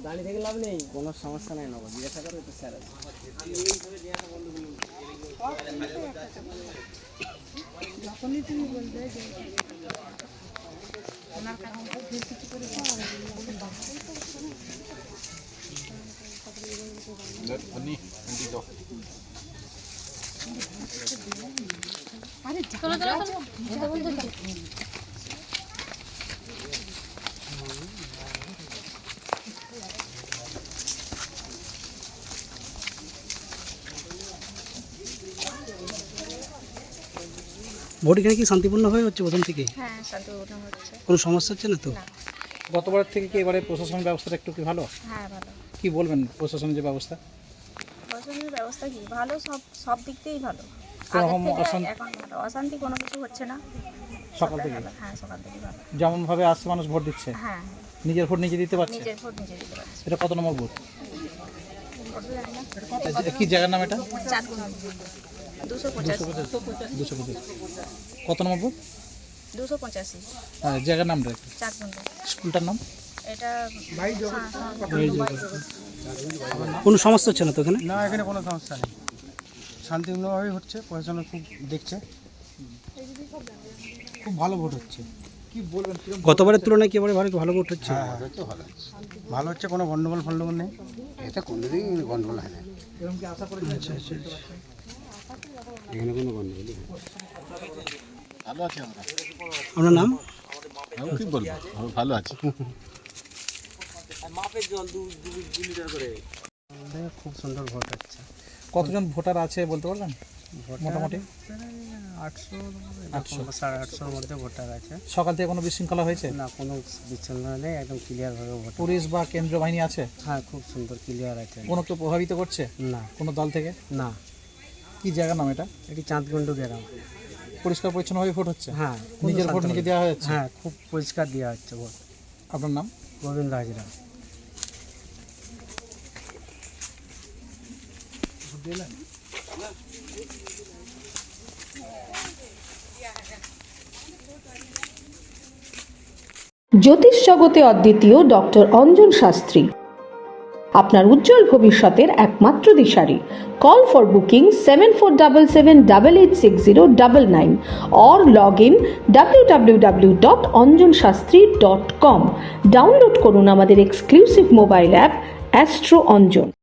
দাঁড়িয়ে থেকে লাভ নেই, কোনো সমস্যা নেই, নেবো জিজ্ঞাসা করবে তো স্যার আছে। যখনই তুমি বলবে যে ওনার কাছে কিছু করে ভোট এখানে কি শান্তিপূর্ণভাবে হচ্ছে প্রথম থেকে? হ্যাঁ, শান্তিপূর্ণ হচ্ছে, কোনো সমস্যা হচ্ছে না তো? না। গতবারের থেকে কি এবারে প্রশাসনের ব্যবস্থাটা একটু কি ভালো? হ্যাঁ, ভালো। কি বলবেন প্রশাসনের যে ব্যবস্থা? প্রশাসনের ব্যবস্থা কি ভালো, সব দিক থেকেই ভালো। কোনো আগের থেকে অশান্তি? এখন ভালো, অশান্তি কোনো কিছু হচ্ছে না। সকাল সবটাই থেকে? ভালো। হ্যাঁ, সকাল থেকে ভালো। যেমনভাবে আসছে মানুষ ভোট দিচ্ছে, হ্যাঁ, নিজের ভোট নিজে দিতে পারছে? নিজের ভোট নিজে দিতে পারছি। এটা কত নম্বর ভোট? কত জানি না। কি জায়গার নাম এটা? 285 225। কত নম্বর ভোট? 285 হ্যাঁ, জায়গার নাম রেখে। 4 ঘন্টা। স্কুলটার নাম? এটা কোনো সমস্যা হচ্ছে না তো এখানে? না, এখানে কোনো সমস্যা নেই, শান্তিপূর্ণভাবেই হচ্ছে, প্রশাসন খুব দেখছে, খুব ভালো ভোট হচ্ছে। কি বলবেন? গতবারের তুলনায় কি এবারে ভালো ভোট হচ্ছে? হ্যাঁ, ভালো হচ্ছে, কোনো গন্ডগোল ফন্ডগোল নেই। এটা কোনোদিন গন্ডগোল হয় না, এরকম কি আশা করেন? আচ্ছা আচ্ছা আচ্ছা। এখানে কোনো গন্ডগোল নেই, ভালো আছে আমরা। আপনার নাম? কি বলবো, ভালো আছে। খুব সুন্দর ভোট হচ্ছে। কতজন ভোটার আছে বলতে পারবেন মোটামুটি? 800 850-850-র মধ্যে ভোটার আছে। সকাল থেকে কোনো বিশৃঙ্খলা হয়েছে? না, কোনো বিচ্ছিন্ন নেই, একদম ক্লিয়ারভাবে ভোট। পুলিশ বা কেন্দ্রীয় বাহিনী আছে? হ্যাঁ, খুব সুন্দর ক্লিয়ার আছে। কোনো কেউ প্রভাবিত করছে না কোনো দল থেকে? না, কি জায়গার নাম এটা? এটি চাঁদগন্ডু গ্রাম। পরিষ্কার পরিচ্ছন্নভাবে ভোট হচ্ছে? হ্যাঁ, নিজের ভোট নিজে দেওয়া হয়েছে? হ্যাঁ, খুব পরিষ্কার দেওয়া হচ্ছে ভোট। আপনার নাম? গোবিন্দ হাজরা। জ্যোতিষ জগতে অদ্বিতীয় ডক্টর অঞ্জন শাস্ত্রী আপনার উজ্জ্বল ভবিষ্যতের একমাত্র দিশারি। Call for booking 7477886099 or log in www.anjanshastri.com। Download করুন আমাদের exclusive mobile app Astro Anjan.